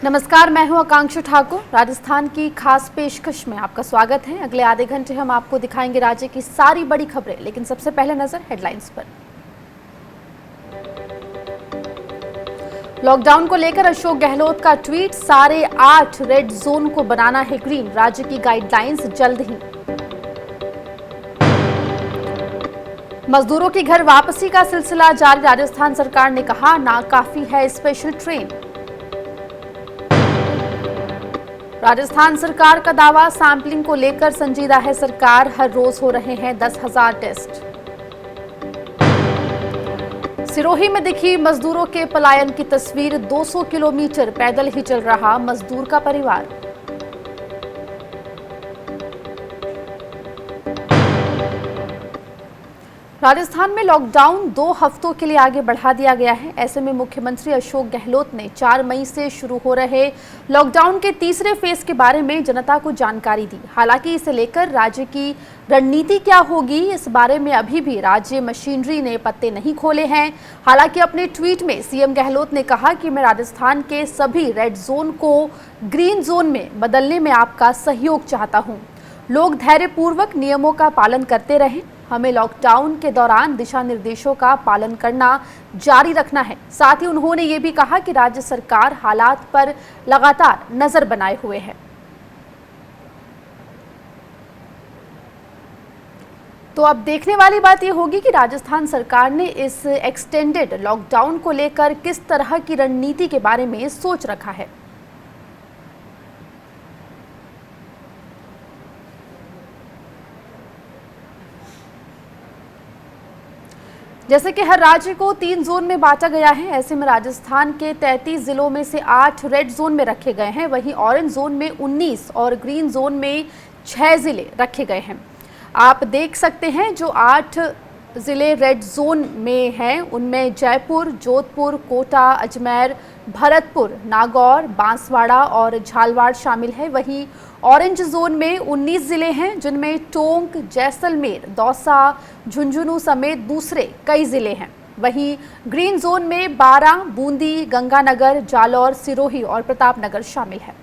नमस्कार, मैं हूं आकांक्षा ठाकुर। राजस्थान की खास पेशकश में आपका स्वागत है। अगले आधे घंटे हम आपको दिखाएंगे राज्य की सारी बड़ी खबरें, लेकिन सबसे पहले नजर हेडलाइंस पर। लॉकडाउन को लेकर अशोक गहलोत का ट्वीट, सारे 8 रेड जोन को बनाना है ग्रीन, राज्य की गाइडलाइंस जल्द ही। मजदूरों की घर वापसी का सिलसिला जारी, राजस्थान सरकार ने कहा नाकाफी है स्पेशल ट्रेन। राजस्थान सरकार का दावा, सैंपलिंग को लेकर संजीदा है सरकार, हर रोज हो रहे हैं 10,000 टेस्ट। सिरोही में दिखी मजदूरों के पलायन की तस्वीर, 200 किलोमीटर पैदल ही चल रहा मजदूर का परिवार। राजस्थान में लॉकडाउन 2 हफ्तों के लिए आगे बढ़ा दिया गया है। ऐसे में मुख्यमंत्री अशोक गहलोत ने 4 मई से शुरू हो रहे लॉकडाउन के तीसरे फेज के बारे में जनता को जानकारी दी। हालांकि इसे लेकर राज्य की रणनीति क्या होगी, इस बारे में अभी भी राज्य मशीनरी ने पत्ते नहीं खोले हैं। हालांकि अपने ट्वीट में सीएम गहलोत ने कहा कि मैं राजस्थान के सभी रेड जोन को ग्रीन जोन में बदलने में आपका सहयोग चाहता हूं। लोग धैर्यपूर्वक नियमों का पालन करते रहें। हमें लॉकडाउन के दौरान दिशा निर्देशों का पालन करना जारी रखना है। साथ ही उन्होंने ये भी कहा कि राज्य सरकार हालात पर लगातार नजर बनाए हुए है। तो अब देखने वाली बात यह होगी कि राजस्थान सरकार ने इस एक्सटेंडेड लॉकडाउन को लेकर किस तरह की रणनीति के बारे में सोच रखा है। जैसे कि हर राज्य को 3 जोन में बांटा गया है, ऐसे में राजस्थान के 33 जिलों में से 8 रेड जोन में रखे गए हैं। वहीं ऑरेंज जोन में 19 और ग्रीन जोन में 6 जिले रखे गए हैं। आप देख सकते हैं जो 8 जिले रेड जोन में हैं उनमें जयपुर, जोधपुर, कोटा, अजमेर, भरतपुर, नागौर, बांसवाड़ा और झालवाड़ शामिल है। वहीं ऑरेंज जोन में 19 जिले हैं जिनमें टोंक, जैसलमेर, दौसा, झुंझुनू समेत दूसरे कई जिले हैं। वहीं ग्रीन जोन में 12, बूंदी, गंगानगर, जालौर, सिरोही और प्रतापनगर शामिल है।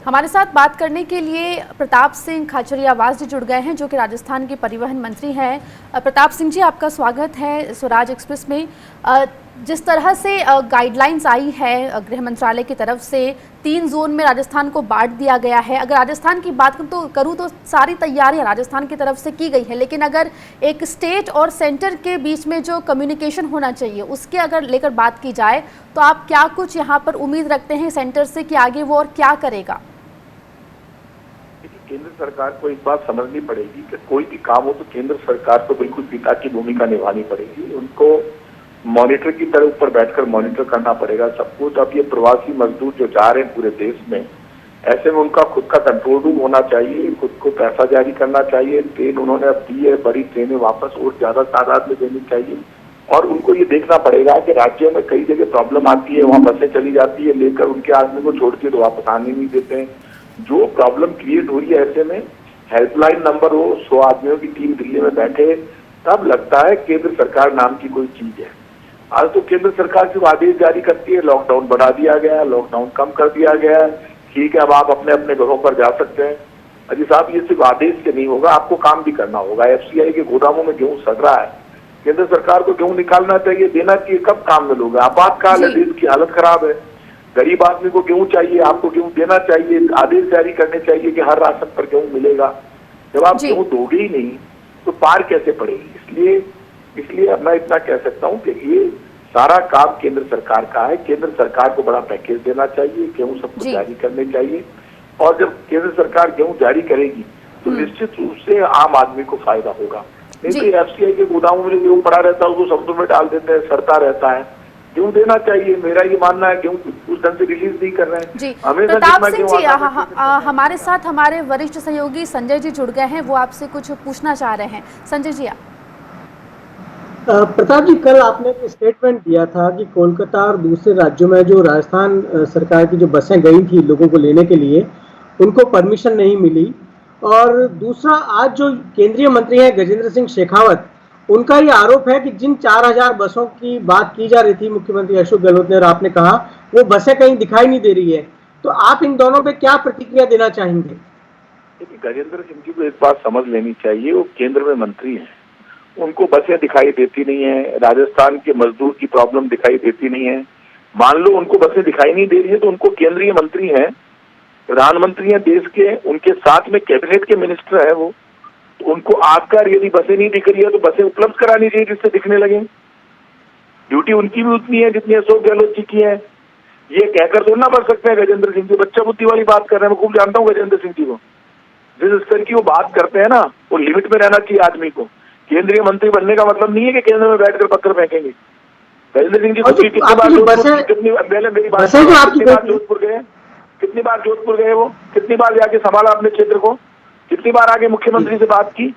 हमारे साथ बात करने के लिए प्रताप सिंह खाचरियावास जी जुड़ गए हैं, जो कि राजस्थान के परिवहन मंत्री हैं। प्रताप सिंह जी, आपका स्वागत है स्वराज एक्सप्रेस में। जिस तरह से गाइडलाइंस आई है गृह मंत्रालय की तरफ से, 3 जोन में राजस्थान को बांट दिया गया है। अगर राजस्थान की बात करूँ तो सारी तैयारियां राजस्थान की तरफ से की गई है, लेकिन अगर एक स्टेट और सेंटर के बीच में जो कम्युनिकेशन होना चाहिए उसके अगर लेकर बात की जाए तो आप क्या कुछ यहाँ पर उम्मीद रखते हैं सेंटर से कि आगे वो और क्या करेगा? केंद्र सरकार को एक बात समझनी पड़ेगी कि कोई भी काम हो तो केंद्र सरकार को बिल्कुल पिता की भूमिका निभानी पड़ेगी। उनको मॉनिटर की तरह ऊपर बैठकर मॉनिटर करना पड़ेगा सब कुछ। अब ये प्रवासी मजदूर जो जा रहे हैं पूरे देश में, ऐसे में उनका खुद का कंट्रोल रूम होना चाहिए, खुद को पैसा जारी करना चाहिए। ट्रेन उन्होंने अब दी है, बड़ी ट्रेनें वापस और ज्यादा तादाद में देनी चाहिए। और उनको ये देखना पड़ेगा कि राज्यों में कई जगह प्रॉब्लम आती है, वहाँ बसें चली जाती है, लेकर उनके आदमी को छोड़ के तो वापस आने नहीं देते हैं। जो प्रॉब्लम क्रिएट हो रही है, ऐसे में हेल्पलाइन नंबर हो, 100 आदमियों की टीम दिल्ली में बैठे, तब लगता है केंद्र सरकार नाम की कोई चीज है। आज तो केंद्र सरकार सिर्फ आदेश जारी करती है, लॉकडाउन बढ़ा दिया गया, लॉकडाउन कम कर दिया गया, ठीक है अब आप अपने अपने घरों पर जा सकते हैं। अजी साहब, ये सिर्फ आदेश से नहीं होगा, आपको काम भी करना होगा। FCI के गोदामों में गेहूं सड़ रहा है, केंद्र सरकार को गेहूं निकालना चाहिए, देना चाहिए। कब काम में लोग? आपातकाल है, देश की हालत खराब है, गरीब आदमी को गेहूं चाहिए, आपको गेहूं देना चाहिए, आदेश जारी करने चाहिए कि हर राशन पर गेहूं मिलेगा। जब आप गेहूं दोगे ही नहीं तो पार कैसे पड़ेगी? इसलिए मैं इतना कह सकता हूं कि ये सारा काम केंद्र सरकार का है। केंद्र सरकार को बड़ा पैकेज देना चाहिए, गेहूं सबको जारी करने चाहिए। और जब केंद्र सरकार गेहूं जारी करेगी तो निश्चित रूप से आम आदमी को फायदा होगा। नहीं तो FCI के गोदामों में गेहूं पड़ा रहता है, उसको समुद्र में डाल देते हैं, सड़ता रहता है। गेहूं देना चाहिए, मेरा ये मानना है। गेहूं उस ढंग से रिलीज नहीं कर रहे हैं जी। प्रताप सिंह जी, हमारे साथ हमारे वरिष्ठ सहयोगी संजय जी जुड़ गए हैं, वो आपसे कुछ पूछना चाह रहे हैं। संजय जी, प्रताप जी, कल आपने एक स्टेटमेंट दिया था कि कोलकाता और दूसरे राज्यों में जो राजस्थान सरकार की जो बसें गई थी लोगों को लेने के लिए, उनको परमिशन नहीं मिली। और दूसरा, आज जो केंद्रीय मंत्री हैं गजेंद्र सिंह शेखावत, उनका ये आरोप है कि जिन 4000 बसों की बात की जा रही थी मुख्यमंत्री अशोक गहलोत ने और आपने कहा वो बसें कहीं दिखाई नहीं दे रही है, तो आप इन दोनों पे क्या प्रतिक्रिया देना चाहेंगे? देखिए, गजेंद्र सिंह जी को एक बात समझ लेनी चाहिए, वो केंद्र में मंत्री हैं, उनको बसें दिखाई देती नहीं है, राजस्थान के मजदूर की प्रॉब्लम दिखाई देती नहीं है। मान लो उनको बसें दिखाई नहीं दे रही है तो उनको केंद्रीय मंत्री हैं, प्रधानमंत्री हैं देश के, उनके साथ में कैबिनेट के मिनिस्टर है वो, तो उनको आकर यदि बसें नहीं दिख रही है तो बसें उपलब्ध करानी चाहिए जिससे दिखने लगे। ड्यूटी उनकी भी उतनी है जितनी अशोक गहलोत जी की है। ये कहकर तो ना बढ़ सकते हैं गजेंद्र सिंह जी, बच्चा बुद्धि वाली बात कर रहे हैं। मैं खूब जानता हूँ गजेंद्र सिंह जी को, जिस स्तर की वो बात करते हैं ना, वो लिमिट में रहना चाहिए आदमी को। केंद्रीय मंत्री बनने का मतलब नहीं है कि केंद्र में बैठकर पत्थर फेंकेंगे। गजेंद्र सिंह जी कितनी बार जोधपुर गए, कितनी बार जोधपुर गए, वो कितनी बार जाके संभाला अपने क्षेत्र को, कितनी बार आगे मुख्यमंत्री से बात की,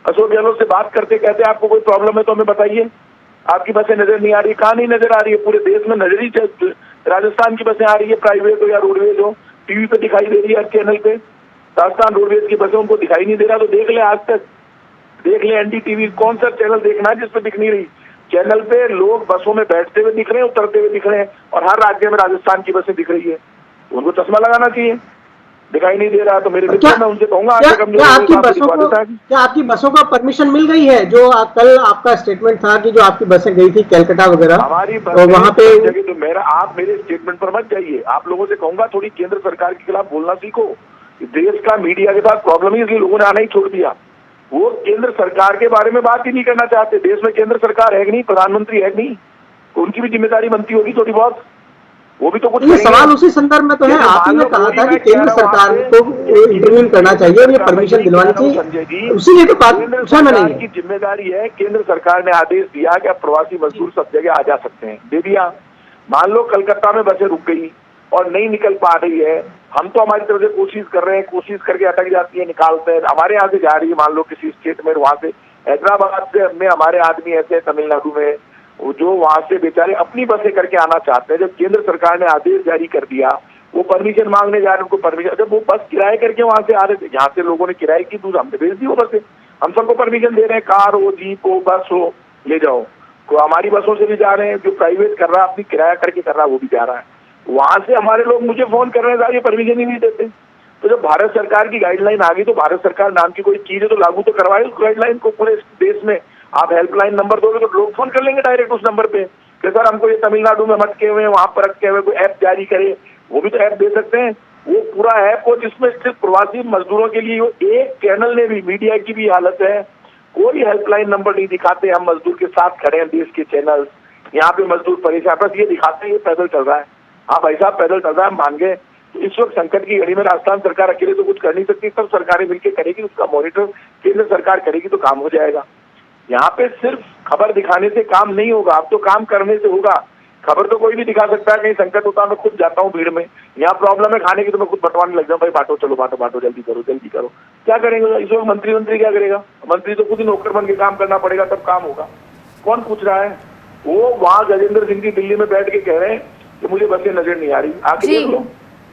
अशोक गहलोत से बात करते कहते आपको कोई प्रॉब्लम है तो हमें बताइए, आपकी बसें नजर नहीं आ रही। कहाँ नहीं नजर आ रही है? पूरे देश में नजर ही, राजस्थान की बसें आ रही है, प्राइवेट हो या रोडवेज हो, टीवी पे दिखाई दे रही है, हर चैनल पे राजस्थान रोडवेज की बसें उनको दिखाई नहीं दे रहा। तो देख ले, आज तक देख ले, एनडीटीवी, कौन सा चैनल देखना है जिसपे दिख नहीं रही? चैनल पे लोग बसों में बैठते हुए दिख रहे हैं, उतरते हुए दिख रहे हैं, और हर राज्य में राजस्थान की बसें दिख रही है। तो उनको चश्मा लगाना चाहिए, दिखाई नहीं दे रहा तो मेरे मित्र, मैं उनसे कहूंगा क्या आपकी बसों का परमिशन मिल गई है? जो कल आपका स्टेटमेंट था कि जो आपकी बसें गई थी कलकत्ता वगैरह, हमारी तो वहाँ पे जगह, तो मेरा, आप मेरे स्टेटमेंट पर मत जाइए। आप लोगों से कहूंगा थोड़ी केंद्र सरकार के खिलाफ बोलना सीखो। देश का मीडिया के साथ प्रॉब्लम ही इसलिए लोगों ने आना ही छोड़ दिया। वो केंद्र सरकार के बारे में बात ही नहीं करना चाहते। देश में केंद्र सरकार है कि नहीं, प्रधानमंत्री है कि नहीं, तो उनकी भी जिम्मेदारी बनती होगी थोड़ी बहुत, वो भी तो कुछ। ये सवाल उसी संदर्भ में तो है, आपने कहा था कि केंद्र सरकार को इंटरव्यू करना चाहिए और ये परमिशन दिलवानी चाहिए, संजय जी, उसी तो बात पूछा मैंने। की जिम्मेदारी है, केंद्र सरकार ने आदेश दिया कि अब प्रवासी मजदूर सब जगह आ जा सकते हैं, दे दिया। मान लो कलकत्ता में बसें रुक गई और नहीं निकल पा रही है, हम तो हमारी तरफ से कोशिश कर रहे हैं, कोशिश करके अटक जाती है, निकालते हैं, हमारे यहाँ से जा रही है, मान लो किसी स्टेट में, वहां से हैदराबाद से में हमारे आदमी ऐसे तमिलनाडु में, जो वहां से बेचारे अपनी बसें करके आना चाहते हैं। जब केंद्र सरकार ने आदेश जारी कर दिया, वो परमिशन मांगने जा रहे हैं, उनको परमिशन, जब वो बस किराए करके वहां से आ रहे थे, यहाँ से लोगों ने किराए की, दूसरा हमने भेज दी वो बसें, हम सबको परमिशन दे रहे हैं, कार हो, जीप हो, बस हो, ले जाओ। तो हमारी बसों से भी जा रहे हैं, जो प्राइवेट कर रहा है अपनी किराया करके कर रहा है वो भी जा रहा है। वहां से हमारे लोग मुझे फोन कर रहे हैं, साहब ये परमिशन ही नहीं देते। तो जब भारत सरकार की गाइडलाइन आ गई, तो भारत सरकार नाम की कोई चीज है तो लागू तो करवाए उस गाइडलाइन को पूरे देश में। आप हेल्पलाइन नंबर दोगे तो लोग फोन कर लेंगे डायरेक्ट उस नंबर पे कि सर हमको ये तमिलनाडु में अटके हुए हैं, वहां पर अटके हुए, कोई ऐप जारी करे, वो भी तो ऐप दे सकते हैं। वो पूरा ऐप हो जिसमें सिर्फ प्रवासी मजदूरों के लिए, एक चैनल ने भी, मीडिया की भी हालत है, कोई हेल्पलाइन नंबर नहीं दिखाते। हम मजदूर के साथ खड़े हैं, देश के चैनल, यहाँ पे मजदूर परेशान, बस ये दिखाते हैं ये पैदल चल रहा है। हाँ भाई साहब पैदल चल रहा है, मान गए। तो इस वक्त संकट की घड़ी में राजस्थान सरकार अकेले तो कुछ कर नहीं सकती, सब सरकारें मिलकर करेगी, उसका मॉनिटर केंद्र सरकार करेगी तो काम हो जाएगा। यहाँ पे सिर्फ खबर दिखाने से काम नहीं होगा, अब तो काम करने से होगा। खबर तो कोई भी दिखा सकता है, कहीं संकट होता है, मैं खुद जाता हूँ भीड़ में, यहाँ प्रॉब्लम है खाने की तो मैं खुद बंटवाने लग जाऊँ, भाई बांटो, चलो बांटो बांटो, जल्दी करो जल्दी करो। क्या करेंगे इस वक्त मंत्री क्या करेगा? मंत्री तो खुद ही नौकर बन के काम करना पड़ेगा, तब काम होगा। कौन पूछ रहा है? वो वहाँ गजेंद्र सिंह जी दिल्ली में बैठ के कह रहे हैं कि मुझे बसें नजर नहीं आ रही, आके देख लो।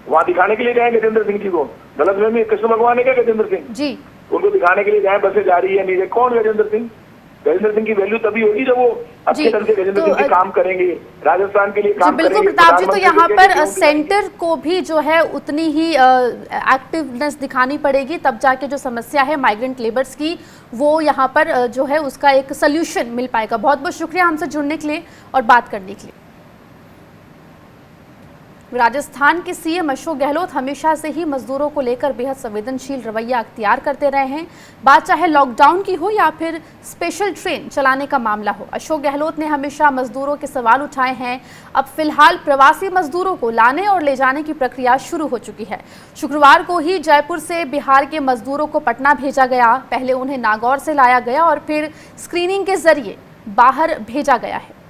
वहाँ दिखाने के लिए जाए गजेंद्र सिंह जी को, गलत में कृष्ण भगवान है क्या गजेंद्र सिंह जी? उनको दिखाने के लिए जाए बसें जा रही है नहीं, कौन गजेंद्र सिंह? गजेंद्र सिंह की वैल्यू तभी होगी जब वो अच्छे ढंग से गजेंद्र सिंह काम करेंगे, राजस्थान के लिए काम करेंगे। बिल्कुल प्रताप जी, तो यहाँ पर सेंटर को भी जो है उतनी ही एक्टिवनेस दिखानी पड़ेगी, तब जाके जो समस्या है माइग्रेंट लेबर्स की, वो यहाँ पर जो है उसका एक सोल्यूशन मिल पाएगा। बहुत बहुत शुक्रिया हमसे जुड़ने के लिए और बात करने के लिए। राजस्थान के सीएम अशोक गहलोत हमेशा से ही मजदूरों को लेकर बेहद संवेदनशील रवैया अख्तियार करते रहे हैं, बात चाहे लॉकडाउन की हो या फिर स्पेशल ट्रेन चलाने का मामला हो। अशोक गहलोत ने हमेशा मजदूरों के सवाल उठाए हैं। अब फिलहाल प्रवासी मजदूरों को लाने और ले जाने की प्रक्रिया शुरू हो चुकी है। शुक्रवार को ही जयपुर से बिहार के मजदूरों को पटना भेजा गया, पहले उन्हें नागौर से लाया गया और फिर स्क्रीनिंग के जरिए बाहर भेजा गया है।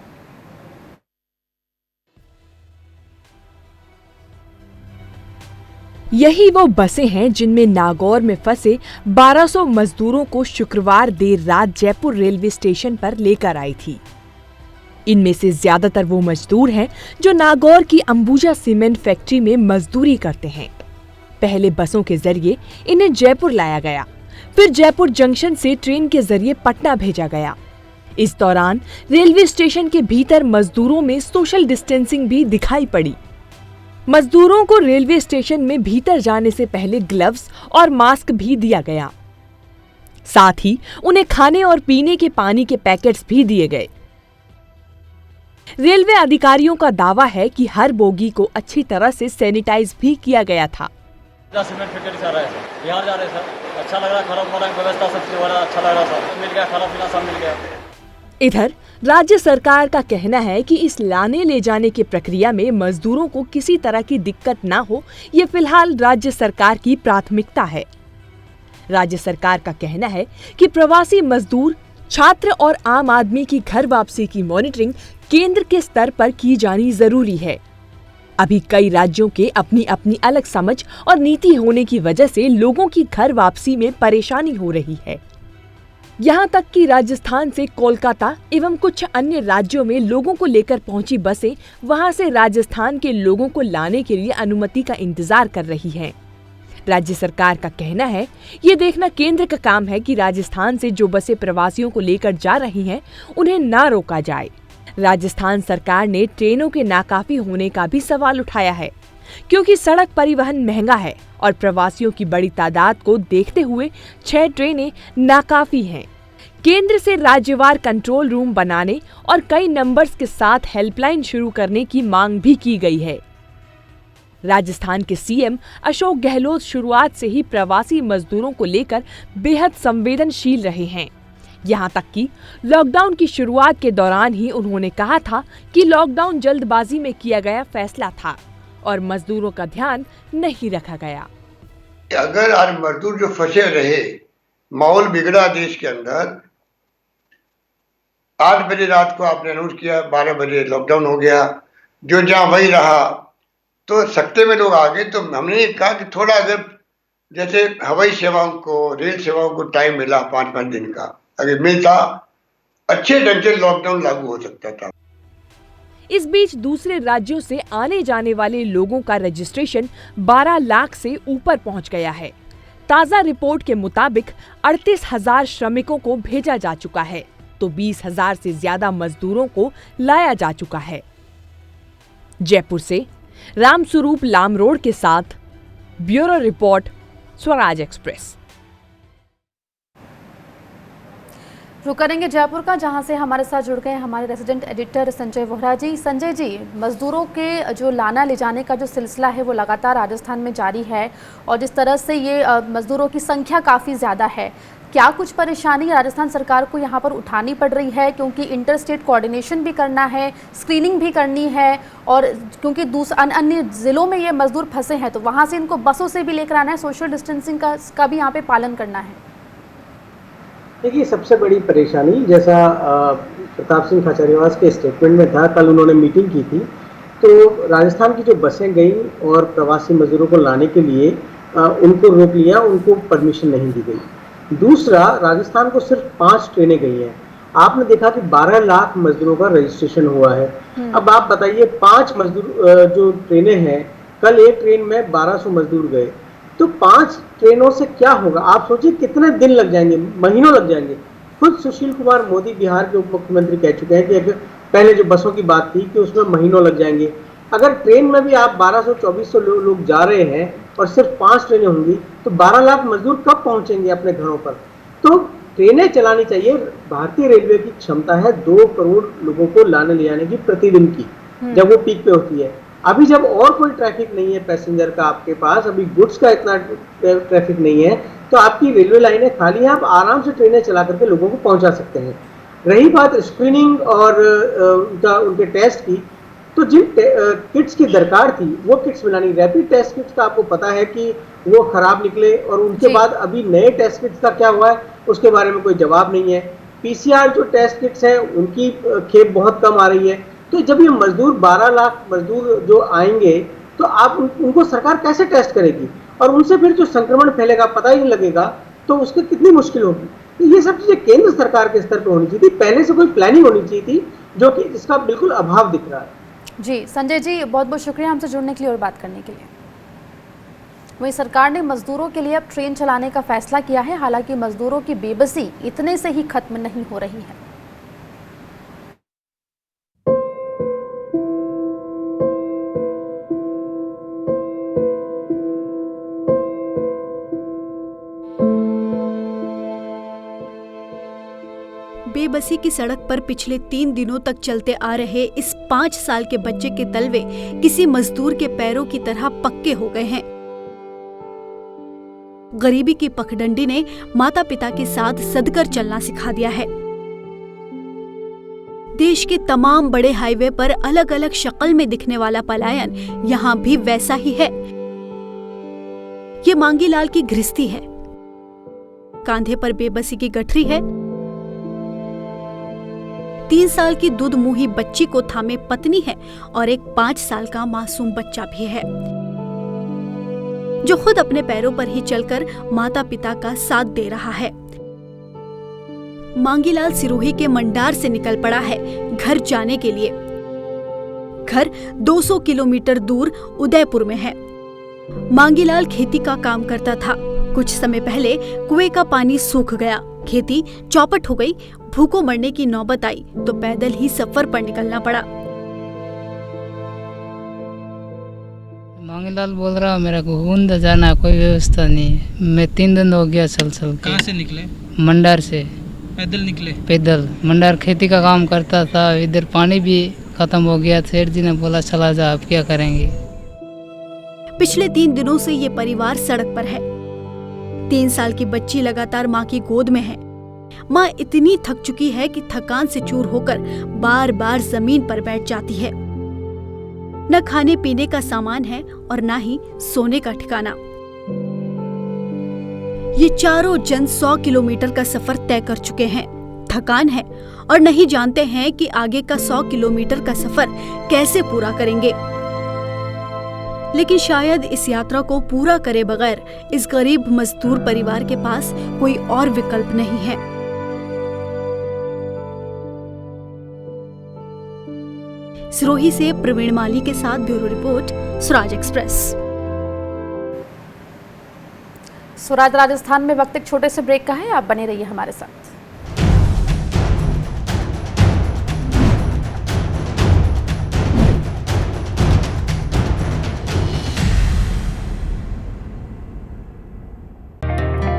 यही वो बसें हैं जिनमें नागौर में फंसे 1200 मजदूरों को शुक्रवार देर रात जयपुर रेलवे स्टेशन पर लेकर आई थी। इनमें से ज्यादातर वो मजदूर हैं जो नागौर की अंबुजा सीमेंट फैक्ट्री में मजदूरी करते हैं। पहले बसों के जरिए इन्हें जयपुर लाया गया, फिर जयपुर जंक्शन से ट्रेन के जरिए पटना भेजा गया। इस दौरान रेलवे स्टेशन के भीतर मजदूरों में सोशल डिस्टेंसिंग भी दिखाई पड़ी। मजदूरों को रेलवे स्टेशन में भीतर जाने से पहले ग्लव्स और मास्क भी दिया गया। साथ ही उन्हें खाने और पीने के पानी के पैकेट्स भी दिए गए। रेलवे अधिकारियों का दावा है कि हर बोगी को अच्छी तरह से सैनिटाइज भी किया गया था। सीमेंट फैक्ट्री से आ रहे हैं, बिहार जा रहे हैं सर। अच्छा लग रहा है, खाना वाना की व्यवस्था सब बड़ा अच्छा लग रहा सर। मिल गया, खाना पीना सब मिल गया। इधर राज्य सरकार का कहना है कि इस लाने ले जाने की प्रक्रिया में मजदूरों को किसी तरह की दिक्कत ना हो, ये फिलहाल राज्य सरकार की प्राथमिकता है। राज्य सरकार का कहना है कि प्रवासी मजदूर, छात्र और आम आदमी की घर वापसी की मॉनिटरिंग केंद्र के स्तर पर की जानी जरूरी है। अभी कई राज्यों के अपनी अपनी अलग समझ और नीति होने की वजह से लोगों की घर वापसी में परेशानी हो रही है। यहाँ तक कि राजस्थान से कोलकाता एवं कुछ अन्य राज्यों में लोगों को लेकर पहुंची बसें वहां से राजस्थान के लोगों को लाने के लिए अनुमति का इंतजार कर रही हैं। राज्य सरकार का कहना है, ये देखना केंद्र का काम है कि राजस्थान से जो बसें प्रवासियों को लेकर जा रही हैं, उन्हें ना रोका जाए। राजस्थान सरकार ने ट्रेनों के नाकाफी होने का भी सवाल उठाया है, क्योंकि सड़क परिवहन महंगा है और प्रवासियों की बड़ी तादाद को देखते हुए 6 ट्रेनें नाकाफी हैं। केंद्र से राज्यवार कंट्रोल रूम बनाने और कई नंबर्स के साथ हेल्पलाइन शुरू करने की मांग भी की गई है। राजस्थान के सीएम अशोक गहलोत शुरुआत से ही प्रवासी मजदूरों को लेकर बेहद संवेदनशील रहे हैं। यहाँ तक कि लॉकडाउन की शुरुआत के दौरान ही उन्होंने कहा था कि लॉकडाउन जल्दबाजी में किया गया फैसला था और मजदूरों का ध्यान नहीं रखा गया। अगर हर मजदूर जो फंसे रहे, माहौल बिगड़ा देश के अंदर। 8 बजे रात को आपने अनाउंस किया, 12 बजे लॉकडाउन हो गया, जो जहाँ वही रहा, तो सख्ते में लोग आ गए। तो हमने ये कहा कि थोड़ा अगर जैसे हवाई सेवाओं को, रेल सेवाओं को टाइम मिला 5-5 दिन का, अगर मिलता, अच्छे ढंग से लॉकडाउन लागू हो सकता था। इस बीच दूसरे राज्यों से आने जाने वाले लोगों का रजिस्ट्रेशन 12 लाख से ऊपर पहुंच गया है। ताजा रिपोर्ट के मुताबिक 38,000 श्रमिकों को भेजा जा चुका है, तो 20,000 से ज्यादा मजदूरों को लाया जा चुका है। जयपुर से रामस्वरूप लामरोड के साथ ब्यूरो रिपोर्ट, स्वराज एक्सप्रेस। रुक करेंगे जयपुर का, जहां से हमारे साथ जुड़ गए हमारे रेसिडेंट एडिटर संजय वोहरा जी। संजय जी, मजदूरों के जो लाना ले जाने का जो सिलसिला है वो लगातार राजस्थान में जारी है और जिस तरह से ये मजदूरों की संख्या काफ़ी ज़्यादा है, क्या कुछ परेशानी राजस्थान सरकार को यहाँ पर उठानी पड़ रही है? क्योंकि इंटर स्टेट कोऑर्डिनेशन भी करना है, स्क्रीनिंग भी करनी है और क्योंकि अन्य ज़िलों में ये मजदूर फंसे हैं तो वहाँ से इनको बसों से भी लेकर आना है, सोशल डिस्टेंसिंग का भी यहाँ पे पालन करना है। देखिए, सबसे बड़ी परेशानी, जैसा प्रताप सिंह खाचरियावास के स्टेटमेंट में था, कल उन्होंने मीटिंग की थी, तो राजस्थान की जो बसें गई और प्रवासी मजदूरों को लाने के लिए उनको रोक लिया, उनको परमिशन नहीं दी गई। दूसरा, राजस्थान को सिर्फ 5 ट्रेनें गई हैं। आपने देखा कि 12 लाख मजदूरों का रजिस्ट्रेशन हुआ है। अब आप बताइए, 5 मजदूर जो ट्रेनें हैं, कल एक ट्रेन में 1200 मजदूर गए, तो 5 ट्रेनों से क्या होगा? आप सोचिए कितने दिन लग जाएंगे, महीनों लग जाएंगे। खुद सुशील कुमार मोदी बिहार के उप मुख्यमंत्री कह चुके हैं कि अगर पहले जो बसों की बात थी कि उसमें महीनों लग जाएंगे, अगर ट्रेन में भी आप 1200-2400 लोग जा रहे हैं और सिर्फ 5 ट्रेनें होंगी तो 12 लाख मजदूर कब पहुंचेंगे अपने घरों पर? तो ट्रेनें चलानी चाहिए। भारतीय रेलवे की क्षमता है 2 करोड़ लोगों को लाने ले जाने की प्रतिदिन की, जब वो पीक पे होती है। अभी जब और कोई ट्रैफिक नहीं है पैसेंजर का आपके पास, अभी गुड्स का इतना ट्रैफिक नहीं है, तो आपकी रेलवे लाइनें खाली हैं, आप आराम से ट्रेनें चला करके लोगों को पहुंचा सकते हैं। रही बात स्क्रीनिंग और उनके टेस्ट की, तो जिन किट्स की दरकार थी वो किट्स मिलानी। रैपिड टेस्ट किट्स का आपको पता है कि वो खराब निकले और उनके बाद अभी नए टेस्ट किट्स का क्या हुआ है उसके बारे में कोई जवाब नहीं है। पीसीआर जो टेस्ट किट्स हैं उनकी खेप बहुत कम आ रही है। तो जब ये मजदूर 12 लाख मजदूर जो आएंगे तो आप उनको सरकार कैसे टेस्ट करेगी और उनसे फिर जो संक्रमण फैलेगा पता ही नहीं लगेगा, तो उसकी कितनी मुश्किल होगी। तो ये सब चीजें केंद्र सरकार के स्तर पर होनी चाहिए थी, पहले से कोई प्लानिंग होनी चाहिए थी, जो कि इसका बिल्कुल अभाव दिख रहा है। जी संजय जी, बहुत बहुत शुक्रिया हमसे जुड़ने के लिए और बात करने के लिए। वहीं सरकार ने मजदूरों के लिए अब ट्रेन चलाने का फैसला किया है, हालांकि मजदूरों की बेबसी इतने से ही खत्म नहीं हो रही है। बेबसी की सड़क पर पिछले 3 दिनों तक चलते आ रहे इस 5 साल के बच्चे के तलवे किसी मजदूर के पैरों की तरह पक्के हो गए हैं। गरीबी की पखडंडी ने माता पिता के साथ सदकर चलना सिखा दिया है। देश के तमाम बड़े हाईवे पर अलग अलग शक्ल में दिखने वाला पलायन यहाँ भी वैसा ही है। ये मांगीलाल की गृहस्थी है। कांधे पर बेबसी की गठरी है। 3 साल की दूध मुंही बच्ची को थामे पत्नी है और एक 5 साल का मासूम बच्चा भी है, जो खुद अपने पैरों पर ही चलकर माता पिता का साथ दे रहा है। मांगीलाल सिरोही के मंडार से निकल पड़ा है घर जाने के लिए। घर 200 किलोमीटर दूर उदयपुर में है। मांगीलाल खेती का काम करता था। कुछ समय पहले कुएं का पानी सूख गया, खेती चौपट हो गई, भूखों मरने की नौबत आई तो पैदल ही सफर पर निकलना पड़ा। मांगीलाल बोल रहा मेरा को हुंद जाना कोई व्यवस्था नहीं है। मैं 3 दिन हो गया चल के। कहाँ से निकले? मंडार से। पैदल निकले? पैदल। मंडार खेती का काम करता था, इधर पानी भी खत्म हो गया। सेठ जी ने बोला चला जा, अब क्या करेंगे। पिछले 3 दिनों से ये परिवार सड़क पर है। 3 साल की बच्ची लगातार माँ की गोद में है। माँ इतनी थक चुकी है कि थकान से चूर होकर बार बार जमीन पर बैठ जाती है। न खाने पीने का सामान है और न ही सोने का ठिकाना। ये चारों जन 100 किलोमीटर का सफर तय कर चुके हैं। थकान है और नहीं जानते हैं कि आगे का 100 किलोमीटर का सफर कैसे पूरा करेंगे। लेकिन शायद इस यात्रा को पूरा करे बगैर इस गरीब मजदूर परिवार के पास कोई और विकल्प नहीं है। सिरोही से प्रवीण माली के साथ bureau report, Swaraj express. Swaraj Rajasthan में वक्त एक छोटे से ब्रेक का है, आप बने रहिए हमारे साथ।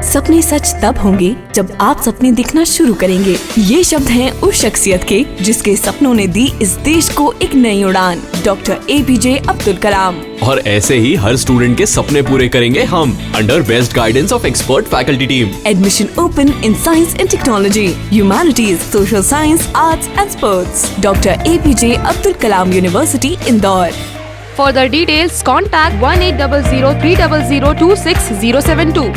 सपने सच तब होंगे जब आप सपने दिखना शुरू करेंगे। ये शब्द हैं उस शख्सियत के जिसके सपनों ने दी इस देश को एक नई उड़ान, डॉक्टर APJ अब्दुल कलाम। और ऐसे ही हर स्टूडेंट के सपने पूरे करेंगे हम, under best guidance of expert faculty team. Admission open in science and technology, humanities, social science, arts and sports. Doctor APJ Abdul Kalam university, Indore. For the details, contact 180030026072।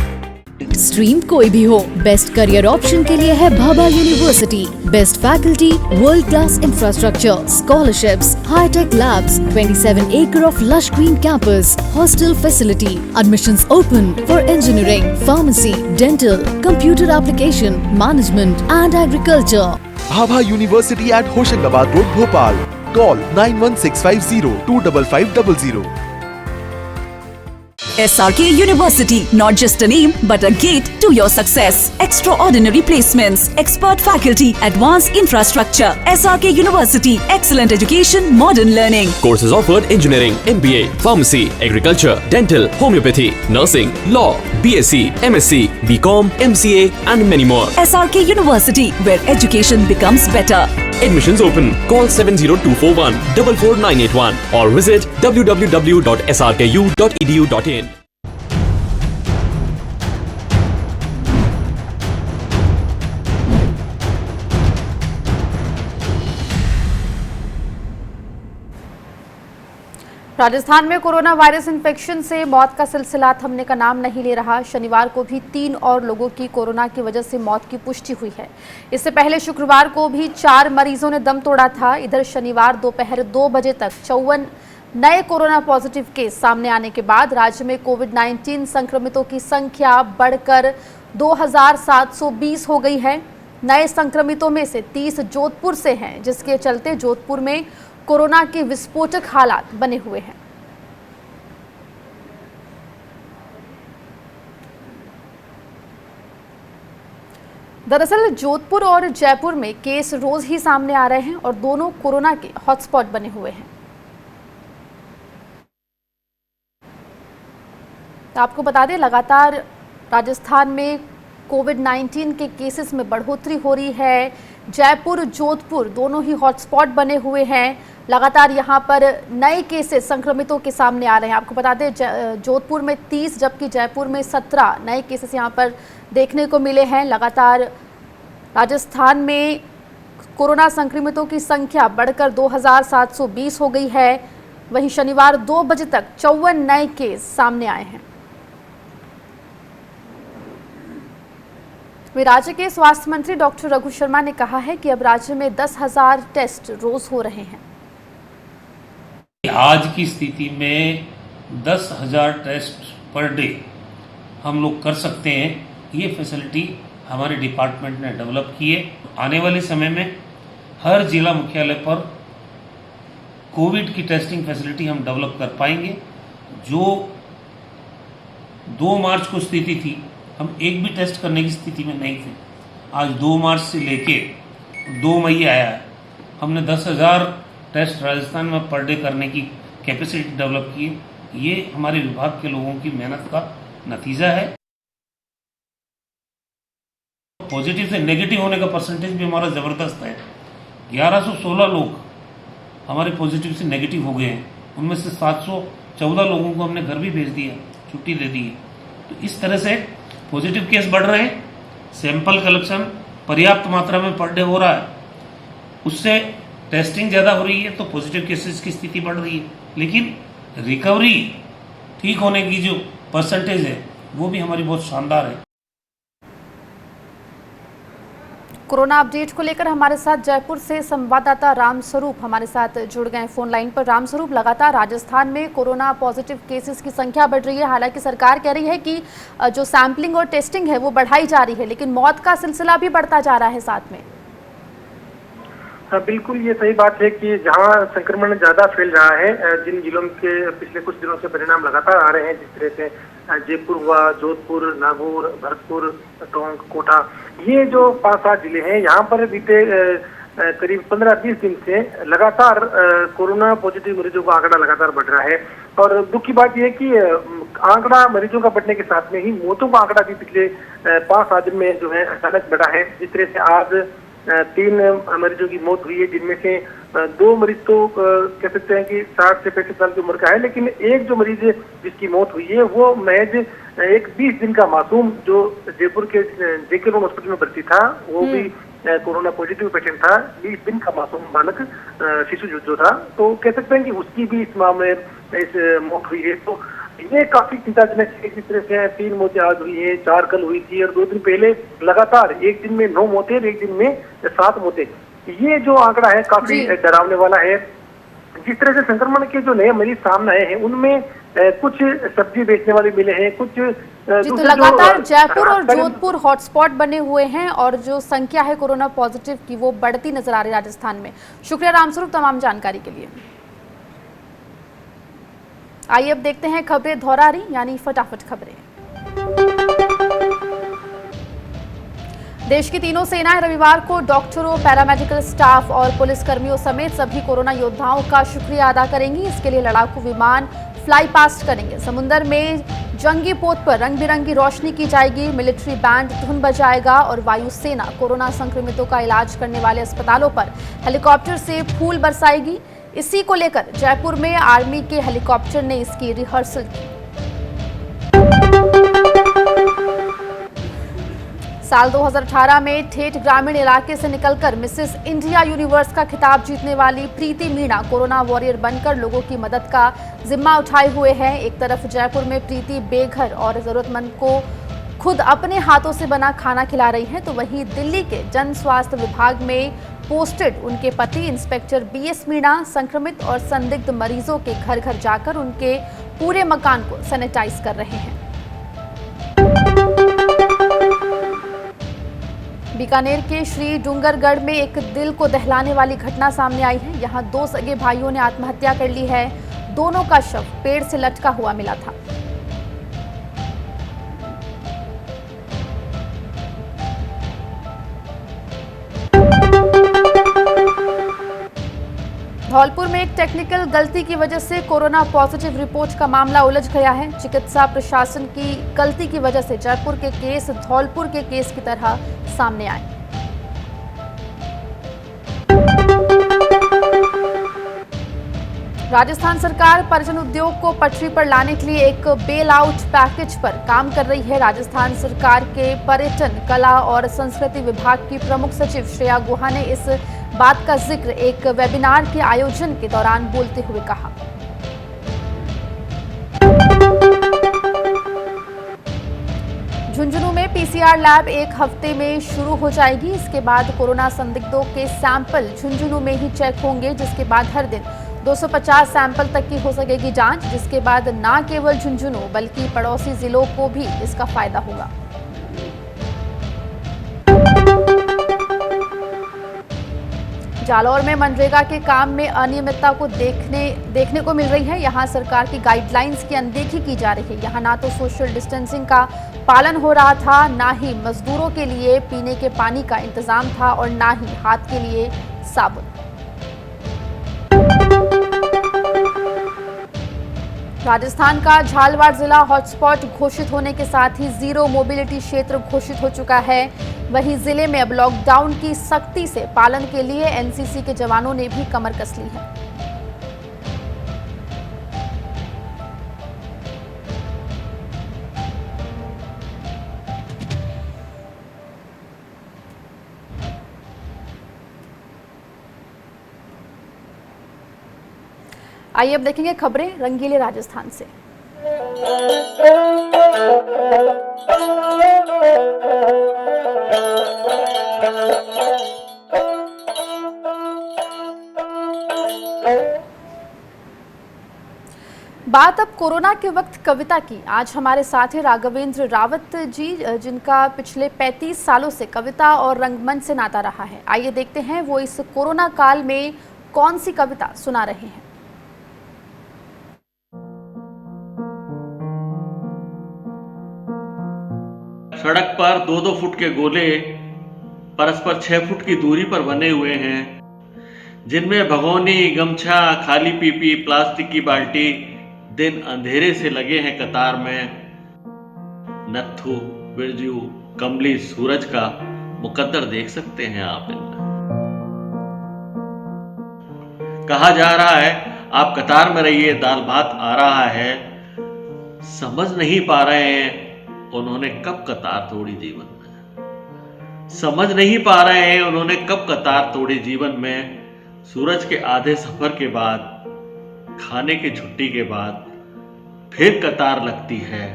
Stream कोई भी हो, बेस्ट करियर ऑप्शन के लिए है Bhabha university. Best faculty, world class infrastructure, scholarships, hi tech labs, 27 acre of lush green campus, hostel facility. Admissions open for engineering, pharmacy, dental, computer application, management and agriculture. Bhabha university at Hoshangabad road, Bhopal. Call 9165025500। SRK University, not just a name, but a gate to your success. Extraordinary placements, expert faculty, advanced infrastructure. SRK University, excellent education, modern learning. Courses offered: engineering, MBA, pharmacy, agriculture, dental, homeopathy, nursing, law, BSc, MSc, BCom, MCA, and many more. SRK University, where education becomes better. Admissions open. Call 70241 44981 or visit www.srku.edu.in. Rajasthan में corona virus infection से मौत का सिलसिला थमने का नाम नहीं ले रहा। शनिवार को भी 3 और लोगों की कोरोना की वजह से मौत की पुष्टि हुई है। इससे पहले शुक्रवार को भी 4 मरीजों ने दम तोड़ा था। इधर शनिवार दोपहर 2 बजे तक 54 नए कोरोना पॉजिटिव केस सामने आने के बाद राज्य में कोविड-19 संक्रमितों की संख्या बढ़कर 2720 हो गई है। नए संक्रमितों में से 30 जोधपुर से हैं, जिसके चलते जोधपुर में कोरोना के विस्फोटक हालात बने हुए हैं। दरअसल जोधपुर और जयपुर में केस रोज ही सामने आ रहे हैं और दोनों कोरोना के हॉटस्पॉट बने हुए हैं। तो आपको बता दें, लगातार राजस्थान में कोविड-19 के केसेस में बढ़ोतरी हो रही है। जयपुर जोधपुर दोनों ही हॉटस्पॉट बने हुए हैं। लगातार यहां पर नए केसेस संक्रमितों के सामने आ रहे हैं। आपको बता दें जोधपुर में 30 जबकि जयपुर में 17 नए केसेस यहां पर देखने को मिले हैं। लगातार राजस्थान में कोरोना संक्रमितों की संख्या बढ़कर 2720 हो गई है। वहीं शनिवार 2 बजे तक 54 नए केस सामने आए हैं। राज्य के स्वास्थ्य मंत्री डॉक्टर रघु शर्मा ने कहा है कि अब राज्य में 10,000 टेस्ट रोज हो रहे हैं। आज की स्थिति में 10,000 टेस्ट पर डे हम लोग कर सकते हैं। ये फैसिलिटी हमारे डिपार्टमेंट ने डेवलप की है। आने वाले समय में हर जिला मुख्यालय पर कोविड की टेस्टिंग फैसिलिटी हम डेवलप कर पाएंगे। जो 2 मार्च को स्थिति थी, हम एक भी टेस्ट करने की स्थिति में नहीं थे। आज 2 मार्च से लेके 2 मई आया है, हमने 10,000 टेस्ट राजस्थान में पर डे करने की कैपेसिटी डेवलप की है। ये हमारे विभाग के लोगों की मेहनत का नतीजा है। पॉजिटिव से नेगेटिव होने का परसेंटेज भी हमारा जबरदस्त है। 1116 लोग हमारे पॉजिटिव से नेगेटिव हो गए हैं। उनमें से 714 लोगों को हमने घर भी भेज दिया, छुट्टी दे दी है। तो इस तरह से पॉजिटिव केस बढ़ रहे हैं। सैंपल कलेक्शन पर्याप्त मात्रा में पर डे हो रहा है, उससे टेस्टिंग ज़्यादा हो रही है तो पॉजिटिव केसेस की स्थिति बढ़ रही है। लेकिन रिकवरी, ठीक होने की जो परसेंटेज है वो भी हमारी बहुत शानदार है। कोरोना अपडेट को लेकर हमारे साथ जयपुर से संवाददाता रामस्वरूप हमारे साथ जुड़ गए फोन लाइन पर। रामस्वरूप, लगातार राजस्थान में कोरोना पॉजिटिव केसेस की संख्या बढ़ रही है। हालांकि सरकार कह रही है कि जो सैंपलिंग और टेस्टिंग है वो बढ़ाई जा रही है, लेकिन मौत का सिलसिला भी बढ़ता जा रहा है साथ में। हाँ, बिल्कुल ये सही बात है कि जहाँ संक्रमण ज्यादा फैल रहा है, जिन जिलों के पिछले कुछ दिनों से परिणाम लगातार आ रहे हैं, जिस तरह से जयपुर हुआ, जोधपुर, नागौर, भरतपुर, टोंक, कोटा, ये जो 5-7 जिले हैं, यहाँ पर बीते करीब 15-20 दिन से लगातार कोरोना पॉजिटिव मरीजों का आंकड़ा लगातार बढ़ रहा है। और दुख की बात यह है कि आंकड़ा मरीजों का बढ़ने के साथ में ही मौतों का आंकड़ा भी पिछले 5-7 दिन में जो है अचानक बढ़ा है। जिस तरह से आज 3 मरीजों की मौत हुई है, जिनमें से 2 मरीज तो कह सकते हैं कि 60 से 65 साल की उम्र का है, लेकिन एक जो मरीज जिसकी मौत हुई है वो महज एक 20 दिन का मासूम जो जयपुर के जेके लोन हॉस्पिटल में भर्ती था, वो भी कोरोना पॉजिटिव पेशेंट था। 20 दिन का मासूम बालक शिशु जो था, तो कह सकते हैं कि उसकी भी इस मामले इस मौत हुई है। तो ये काफी चिंताजनक है। जिस तरह से 3 मौतें आज हुई है, 4 कल हुई थी और 2 दिन पहले लगातार एक दिन में 9 मौतें, एक दिन में 7 मौतें। ये जो आंकड़ा है काफी डरावने वाला है। जिस तरह से संक्रमण के जो नए मरीज सामने आए हैं, उनमें कुछ सब्जी बेचने वाले मिले हैं, कुछ तो लगातार जयपुर और जोधपुर हॉटस्पॉट बने हुए हैं और जो संख्या है कोरोना पॉजिटिव की वो बढ़ती नजर आ रही है राजस्थान में। शुक्रिया रामस्वरूप तमाम जानकारी के लिए। आइए अब देखते हैं खबरें धौरारी यानी फटाफट खबरें। देश की तीनों सेनाएं रविवार को डॉक्टरों, पैरामेडिकल स्टाफ और पुलिसकर्मियों समेत सभी कोरोना योद्धाओं का शुक्रिया अदा करेंगी। इसके लिए लड़ाकू विमान फ्लाई पास्ट करेंगे। समुद्र में जंगी पोत पर रंग बिरंगी रोशनी की जाएगी। मिलिट्री बैंड धुन बजाएगा और वायुसेना कोरोना संक्रमितों का इलाज करने वाले अस्पतालों पर हेलीकॉप्टर से फूल बरसाएगी। इसी को लेकर जयपुर में आर्मी के हेलीकॉप्टर ने इसकी रिहर्सल की। साल 2018 में ठेठ ग्रामीण इलाके से निकलकर मिसेस इंडिया यूनिवर्स का खिताब जीतने वाली प्रीति मीणा कोरोना वॉरियर बनकर लोगों की मदद का जिम्मा उठाए हुए हैं। एक तरफ जयपुर में प्रीति बेघर और जरूरतमंद को खुद अपने हाथों से बना खाना खिला रही हैं, तो वहीं दिल्ली के जन स्वास्थ्य विभाग में पोस्टेड उनके पति इंस्पेक्टर BS मीणा संक्रमित और संदिग्ध मरीजों के घर घर जाकर उनके पूरे मकान को सैनिटाइज कर रहे हैं। बीकानेर के श्री डूंगरगढ़ में एक दिल को दहलाने वाली घटना सामने आई है। यहां 2 सगे भाइयों ने आत्महत्या कर ली है। दोनों का शव पेड़ से लटका हुआ मिला था। धौलपुर में एक टेक्निकल गलती की वजह से कोरोना पॉजिटिव रिपोर्ट का मामला उलझ गया है। चिकित्सा प्रशासन की गलती की वजह से जयपुर के केस धौलपुर के केस की तरह सामने आए। राजस्थान सरकार पर्यटन उद्योग को पटरी पर लाने के लिए एक बेल आउट पैकेज पर काम कर रही है। राजस्थान सरकार के पर्यटन, कला और संस्कृति विभाग की प्रमुख सचिव श्रेया गुहा ने इस बात का जिक्र एक वेबिनार के आयोजन के दौरान बोलते हुए कहा। झुंझुनू में पीसीआर लैब एक हफ्ते में शुरू हो जाएगी। इसके बाद कोरोना संदिग्धों के सैंपल झुंझुनू में ही चेक होंगे, जिसके बाद हर दिन 250 सैंपल तक की हो सकेगी जांच, जिसके बाद न केवल झुंझुनू बल्कि पड़ोसी जिलों को भी इसका फायदा होगा। जालौर में मनरेगा के काम में अनियमितता को देखने को मिल रही है। यहां सरकार की गाइडलाइंस की अनदेखी की जा रही है। यहां ना तो सोशल डिस्टेंसिंग का पालन हो रहा था, ना ही मजदूरों के लिए पीने के पानी का इंतजाम था और ना ही हाथ के लिए साबुन। राजस्थान का झालवाड़ जिला हॉटस्पॉट घोषित होने के साथ ही जीरो मोबिलिटी क्षेत्र घोषित हो चुका है। वहीं जिले में अब लॉकडाउन की सख्ती से पालन के लिए एनसीसी के जवानों ने भी कमर कस ली है। आइए अब देखेंगे खबरें रंगीले राजस्थान से। बात अब कोरोना के वक्त कविता की। आज हमारे साथ हैं राघवेंद्र रावत जी, जिनका पिछले 35 सालों से कविता और रंगमंच से नाता रहा है। आइए देखते हैं वो इस कोरोना काल में कौन सी कविता सुना रहे हैं। सड़क पर 2-2 फुट के गोले परस्पर 6 फुट की दूरी पर बने हुए हैं, जिनमें भगोनी, गमछा, खाली पीपी, प्लास्टिक की बाल्टी दिन अंधेरे से लगे हैं कतार में। नत्थु, बिरजू, कमली, सूरज का मुकद्दर देख सकते हैं आप इनमें। कहा जा रहा है आप कतार में रहिए, दाल भात आ रहा है। समझ नहीं पा रहे हैं उन्होंने कब कतार तोड़ी जीवन में। समझ नहीं पा रहे हैं उन्होंने कब कतार तोड़ी जीवन में। सूरज के आधे सफर के बाद, खाने की छुट्टी के बाद फिर कतार लगती है,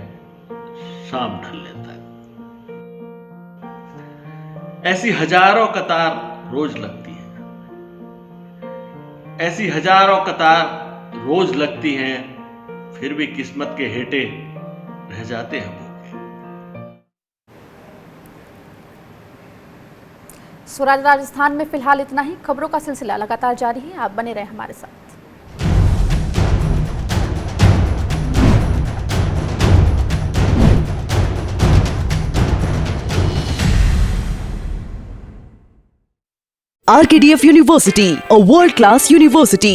शाम ढल लेता है। ऐसी हजारों कतार रोज लगती है, ऐसी हजारों कतार रोज लगती हैं, फिर भी किस्मत के हेठे रह जाते हैं। स्वराज राजस्थान में फिलहाल इतना ही। खबरों का सिलसिला लगातार जारी है, आप बने रहें हमारे साथ। RKDF University, a world-class university.